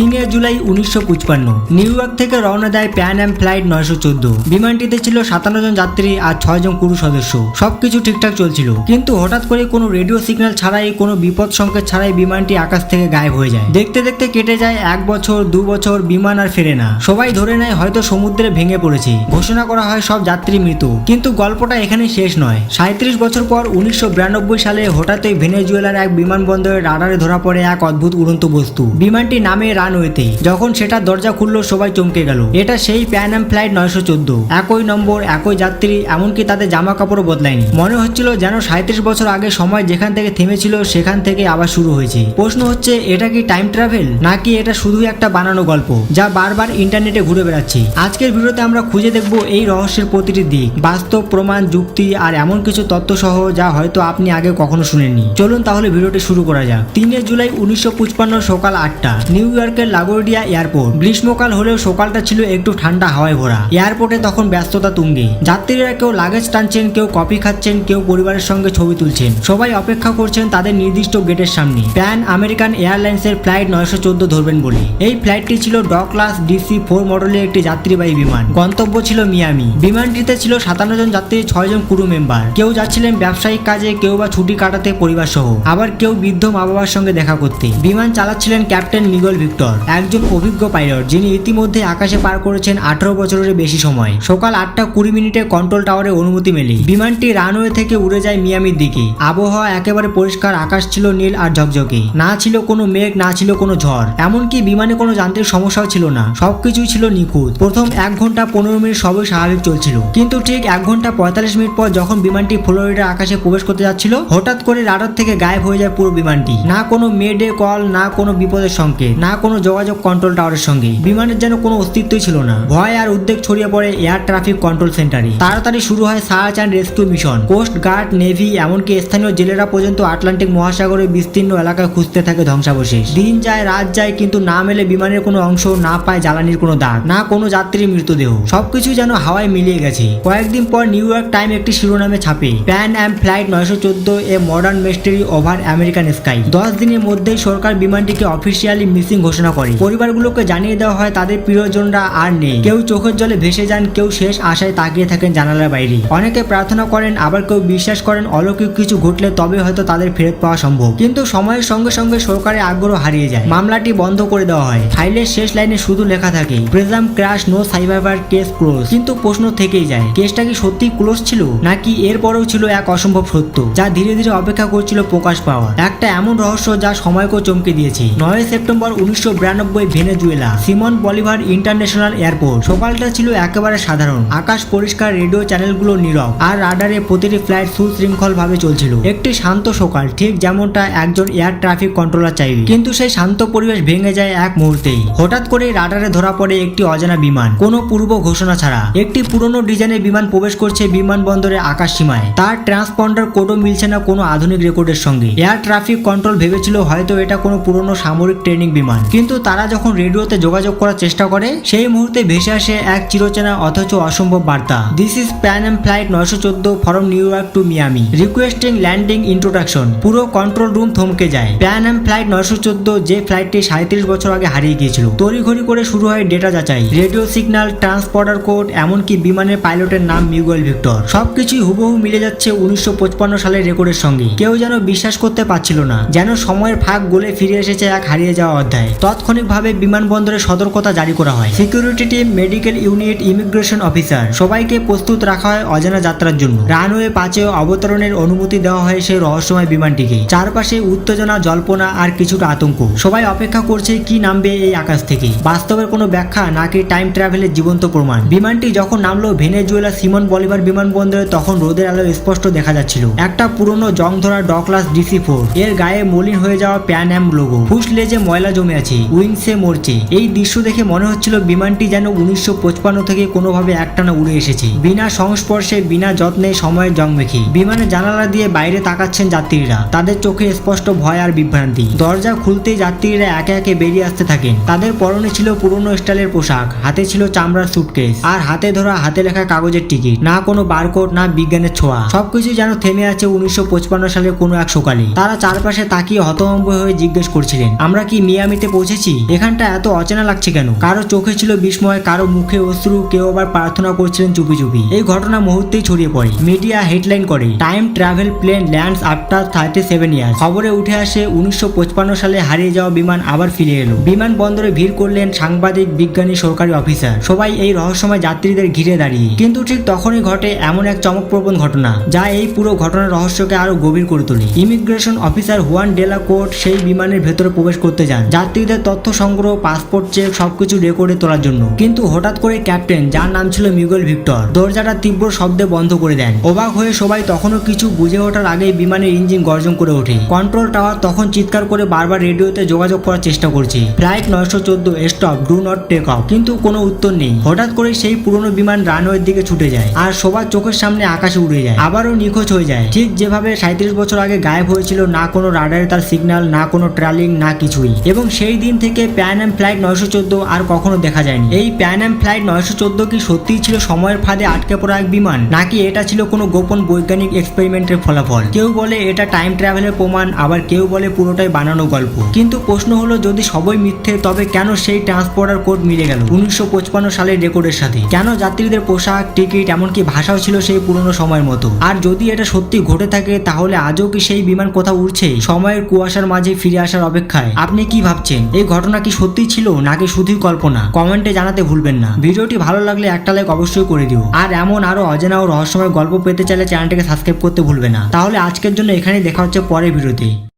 3 July 1955 new York থেকে রওনা দেয় প্যান অ্যাম ফ্লাইট 914। বিমানটিতে ছিল 57 জন যাত্রী আর 6 জন ক্রু সদস্য। সবকিছু ঠিকঠাক চলছিল, কিন্তু হঠাৎ করে কোনো রেডিও সিগন্যাল ছাড়াই, কোনো বিপদ সংকেত ছাড়াই বিমানটি আকাশ থেকে গায়েব হয়ে যায়। দেখতে দেখতে কেটে যায় 1 বছর 2 বছর, বিমান আর ফেরে না। সবাই ধরে নেয় হয়তো সমুদ্রে ভেঙে পড়েছে। ঘোষণা করা হয় সব যাত্রী মৃত। কিন্তু গল্পটা এখানে শেষ নয়। 37 বছর পর 1992 সালে হঠাৎই ভেনেজুয়েলার এক বিমানবন্দরের রাডারে ধরা পড়ে এক অদ্ভুত উড়ন্ত বস্তু। বিমানটি নামে রানওয়েতে। যখন সেটা দরজা খুললো সবাই চমকে গেল। এটা সেই প্যান অ্যাম ফ্লাইট 914। একই নম্বর, একই যাত্রী, এমনকি তাদের জামা কাপড়ও বদলায়নি। মনে হচ্ছিল যেন 37 বছর আগে সময় যেখান থেকে থেমেছিল সেখান থেকে আবার শুরু হয়েছে। প্রশ্ন হচ্ছে, এটা কি টাইম ট্রাভেল, নাকি এটা শুধু একটা বানানো গল্প যা বারবার ইন্টারনেটে ঘুরে বেড়াচ্ছে? আজকের ভিডিওতে আমরা খুঁজে দেখব এই রহস্যের প্রতিটি দিক, বাস্তব প্রমাণ, যুক্তি আর এমন কিছু তথ্য সহ যা হয়তো আপনি আগে কখনো শুনেননি। চলুন তাহলে ভিডিওটি শুরু করা যাক। 3 জুলাই 1955 সকাল 8টা, নিউ ইয়র্কের লাগোর্ডিয়া এয়ারপোর্ট। গ্রীষ্মকাল হলেও সকালটা ছিল একটু ঠান্ডা হাওয়ায় ভরা। এয়ারপোর্টে তখন ব্যস্ততা তুঙ্গে। যাত্রীরা কেউ লাগেজ টানছেন, কেউ কফি খাচ্ছেন, কেউ পরিবারের সঙ্গে ছবি তুলছেন। সবাই অপেক্ষা করছেন তাদের নির্দিষ্ট গেটের সামনে, প্যান আমেরিকান এয়ারলাইন্সের ফ্লাইট 914 ধরবেন বলে। এই ফ্লাইটটি ছিল ডগলাস DC-4 মডেলের একটি যাত্রীবাহী বিমান। গন্তব্য ছিল মিয়ামি। বিমানটিতে ছিল 57 জন যাত্রী, 6 জন ক্রু মেম্বার। কেউ যাচ্ছিলেন ব্যবসায়িক কাজে, কেউ বা ছুটি কাটাতে পরিবার সহ, আবার কেউ বৃদ্ধ মা বাবার সঙ্গে দেখা করতে। বিমান চালাচ্ছিলেন ক্যাপ্টেন মিগেল ভিক্টর, একজন অভিজ্ঞ পাইলট যিনি ইতিমধ্যে আকাশে পার করেছেন 18 বছরের বেশি সময়। সকাল 8:20 কন্ট্রোল টাওয়ারে অনুমতি মেলে। বিমানটি রানওয়ে থেকে উড়ে যায় মিয়ামির দিকে। আবহাওয়া একেবারে পরিষ্কার, আকাশ ছিল নীল আর ঝকঝকে। না ছিল কোনো মেঘ, না ছিল কোনো ঝড়। এমনকি বিমানে কোনো যান্ত্রিক সমস্যাও ছিল না। সবকিছুই ছিল নিখুঁত। প্রথম 1 ঘন্টা 15 মিনিট সবই স্বাভাবিক চলছিল, কিন্তু ঠিক 1 ঘন্টা 45 মিনিট পর যখন বিমানটি ফ্লোরিডার আকাশে প্রবেশ করতে যাচ্ছিল, হঠাৎ করে রাডার থেকে গায়েব হয়ে যায় পুরো বিমানটি। না কোনো মেডে কল, না কোনো বিপদের সংকেত, না কোনো যোগাযোগ কন্ট্রোল টাওয়ারের সঙ্গে। বিমানের যেন কোনো অস্তিত্বই ছিল না। ভয় আর উদ্বেগ ছড়িয়ে পড়ে এয়ার ট্রাফিক কন্ট্রোল সেন্টারে। তাড়াতাড়ি শুরু হয় search and rescue mission. Coast guard, navy, এমনকি স্থানীয় জেলেরা পর্যন্ত আটলান্টিক মহাসাগরের বিস্তীর্ণ এলাকায় খুঁজতে থাকে ধ্বংসাবশেষ। দিন যায়, রাত যায়, কিন্তু না মেলে বিমানের কোনো অংশ, না পায় জ্বালানির কোনো দাগ, না কোনো যাত্রীর মৃতদেহ। সবকিছু যেন হাওয়ায় মিলিয়ে গেছে। কয়েকদিন পর নিউ ইয়র্ক টাইম একটি শিরোনামে ছাপে, pan am flight 914 a modern mystery over American sky. 10 দিনের মধ্যেই সরকার বিমানটিকে অফিসিয়ালি মিসিং ঘোষণা করে। পরিবারগুলোকে জানিয়ে দেওয়া হয় তাদের প্রিয়জনরা আর নেই। কেউ চোখের জলে ভেসে যান, কেউ শেষ আশায় তাকিয়ে থাকেন জানালার বাইরে। অনেকে প্রার্থনা করেন, আবার কেউ বিশ্বাস করেন অলৌকিক কিছু ঘটলে তবে হয়তো তাদের ফেরত পাওয়া সম্ভব। কিন্তু সময়ের সঙ্গে সঙ্গে সরকারের আগ্রহ হারিয়ে যায়। মামলাটি বন্ধ করে দেওয়া হয়। ফাইলের শেষ লাইনে শুধু লেখা থাকে, presumed crash, no survivor, case close. কিন্তু প্রশ্ন থেকেই যায়, কেসটা কি সত্যি ক্লোজ ছিল, নাকি এরপরেও ছিল এক অসম্ভব সত্য যা ধীরে ধীরে অপেক্ষা করছিল প্রকাশ পাওয়ার? একটা এমন রহস্য যা সময়কেও চমকে দিয়েছে। 9 September 1992 Venezuela, Simon Bolivar international airport. সকালটা ছিল একেবারে সাধারণ। আকাশ পরিষ্কার, রেডিও চ্যানেলগুলো নীরব, আর রাডারে প্রতিটি ফ্লাইট সুশৃঙ্খল ভাবে চলছিল। একটি শান্ত সকাল, ঠিক যেমনটা একজন এয়ার ট্রাফিক কন্ট্রোলার চাইবে। কিন্তু সেই শান্ত পরিবেশ ভেঙে যায় এক মুহূর্তেই। হঠাৎ করে রাডারে ধরা পড়ে একটি অজানা বিমান, কোনো পূর্ব ঘোষণা ছাড়া। একটি পুরনো ডিজাইনের বিমান প্রবেশ করছে বিমানবন্দরের আকাশ সীমায়। তার ট্রান্সপন্ডার কোডও মিলছে না কোনো আধুনিক রেকর্ডের সঙ্গে। এয়ার ট্রাফিক কন্ট্রোল ভেবেছিল হয়তো এটা কোনো পুরনো সামরিক ট্রেনিং বিমান, কিন্তু তারা যখন রেডিওতে যোগাযোগ করার চেষ্টা করে, সেই মুহূর্তে ভেসে আসে এক চিরচেনা অথচ অসম্ভব বার্তা, this is pan am flight 914 from new York to Miami, requesting landing introduction. পুরো কন্ট্রোল রুম থমকে যায়। প্যান অ্যাম ফ্লাইট 914, যে ফ্লাইটটি 37 বছর আগে হারিয়ে গিয়েছিল। তড়িঘড়ি করে শুরু হয় ডেটা যাচাই, রেডিও সিগন্যাল, ট্রান্সপন্ডার কোড, এমনকি বিমানের পাইলটের নাম মিগুয়েল ভিক্টর। সবকিছুই হুবহু মিলে যাচ্ছে 1955 সালের রেকর্ডের সঙ্গে। কেউ যেন বিশ্বাস করতে পারছিল না, যেন সময়ের ফাঁক গলে ফিরে এসেছে এক হারিয়ে যাওয়া অধ্যায়। তাৎক্ষণিকভাবে বিমানবন্দরে সতর্কতা জারি করা হয়। Security team, medical unit, immigration officer, সবাইকে প্রস্তুত রাখা হয় অজানা যাত্রার জন্য। রানওয়ে 5-এ অবতরণের অনুমতি দেওয়া হয় সেই রহস্যময় বিমানটিকে। চারপাশে উত্তেজনা, জল্পনা আর কিছুটা আতঙ্ক। সবাই অপেক্ষা করছে কি নামবে এই আকাশ থেকে, বাস্তবের কোনো ব্যাখ্যা নাকি টাইম ট্রাভেলের জীবন্ত প্রমাণ। বিমানটি যখন নামলো ভেনেজুয়েলা সিমন বলিভার বিমানবন্দরে, তখন রোদের আলো স্পষ্ট দেখা যাচ্ছিল। একটা পুরনো জং ধরা ডগলাস DC-4, এর গায়ে মলিন হয়ে যাওয়া প্যান অ্যাম লোগো, ফুসলে যে ময়লা জমে আছে, উইংসে মরছে। এই দৃশ্য দেখে মনে হচ্ছিল বিমানটি যেন 1955 থেকে কোনোভাবে একটানা উড়ে এসেছে, বিনা সংস্পর্শে, বিনা যত্নে, সময়ের জং মেখে। বিমানের জানালা দিয়ে বাইরে তাকাচ্ছেন যাত্রীরা, তাদের চোখে স্পষ্ট ভয় আর বিভ্রান্তি। দরজা খুলতেই যাত্রীরা একে একে বেরিয়ে আসতে থাকেন। তাদের পরনে ছিল পুরনো স্টাইলের পোশাক, হাতে ছিল চামড়ার সুটকেস, আর হাতে ধরা হাতে লেখা কাগজের টিকিট। না কোনো বারকোড, না বিজ্ঞানের ছোঁয়া। সবকিছু যেন থেমে আছে 1955 সালের কোনো এক সকালে। তারা চারপাশে তাকিয়ে হতভম্ব হয়ে জিজ্ঞেস করছিলেন, আমরা কি মিয়ামিতে পৌঁছে পৌঁছেছি? এখানটা এত অচেনা লাগছে কেন? কারো চোখে ছিল বিস্ময়, কারো মুখে অশ্রু, কেউ আবার প্রার্থনা করছিলেন চুপি চুপি। এই ঘটনা মুহূর্তেই ছড়িয়ে পড়ে। মিডিয়া হেডলাইন করে, time travel plane lands after 37 years. খবরে উঠে আসে 1955 সালে হারিয়ে যাওয়া বিমান আবার ফিরে এলো। বিমানবন্দরে ভিড় করলেন সাংবাদিক, বিজ্ঞানী, সরকারি অফিসার। সবাই এই রহস্যময় যাত্রীদের ঘিরে দাঁড়িয়ে। কিন্তু ঠিক তখনই ঘটে এমন এক চমকপ্রবণ ঘটনা যা এই পুরো ঘটনার রহস্যকে আরো গভীর করে তোলে। ইমিগ্রেশন অফিসার হুয়ান ডেলা কোর্ট সেই বিমানের ভেতরে প্রবেশ করতে যান যাত্রীদের তথ্য সংগ্রহ, পাসপোর্ট চেক সবকিছু রেকর্ডে তোলার জন্য। কিন্তু হঠাৎ করে ক্যাপ্টেন, যার নাম ছিল মিগুয়েল ভিক্টর, দরজাটা তীব্র শব্দে বন্ধ করে দেন। অবাক হয়ে সবাই তখনও কিছু বুঝে ওঠার আগেই বিমানের ইঞ্জিন গর্জন করে ওঠে। কন্ট্রোল টাওয়ার তখন চিৎকার করে বারবার রেডিওতে যোগাযোগ করার চেষ্টা করছে, flight 914 stop, do not take off. কিন্তু কোনো উত্তর নেই। হঠাৎ করে সেই পুরনো বিমান রানওয়ের দিকে ছুটে যায় আর সবার চোখের সামনে আকাশে উড়ে যায়, আবারও নিখোঁজ হয়ে যায়। ঠিক যেভাবে 37 বছর আগে গায়েব হয়েছিল, না কোনো রাডারে তার সিগন্যাল, না কোনো ট্রেলিং, না কিছুই। এবং সেই দিন থেকে প্যান অ্যাম ফ্লাইট 914 আর কখনো দেখা যায়নি। এই প্যান অ্যাম ফ্লাইট 914 কি সত্যিই ছিল সময়ের ফাঁদে আটকে পড়া এক বিমান, নাকি এটা ছিল কোনো গোপন বৈজ্ঞানিক এক্সপেরিমেন্টের ফলাফল? কেউ বলে এটা টাইম ট্রাভেলের প্রমাণ, আবার কেউ বলে পুরোটাই বানানো গল্প। কিন্তু প্রশ্ন হলো, যদি সবই মিথ্যে, তবে কেন সেই ট্রান্সপোর্টার কোড মিলে গেল 1955 সালের রেকর্ডের সাথে? কেন যাত্রীদের পোশাক, টিকিট, এমনকি ভাষাও ছিল সেই পুরনো সময়ের মতো? আর যদি এটা সত্যি ঘটে থাকে, তাহলে আজও কি সেই বিমান কোথাও উড়ছে, সময়ের কুয়াশার মাঝে ফিরে আসার অপেক্ষায়? আপনি কি ভাবছেন? এই ঘটনা কি সত্যি ছিল নাকি শুধুই কল্পনা? কমেন্টে জানাতে ভুলবেন না। ভিডিওটি ভালো লাগলে একটা লাইক অবশ্যই করে দিও। আর এমন আরো অজানা ও রহস্যময় গল্প পেতে চাইলে চ্যানেলটিকে সাবস্ক্রাইব করতে ভুলবে না। তাহলে আজকের জন্য এখানেই দেখা হচ্ছে পরের ভিডিওতে।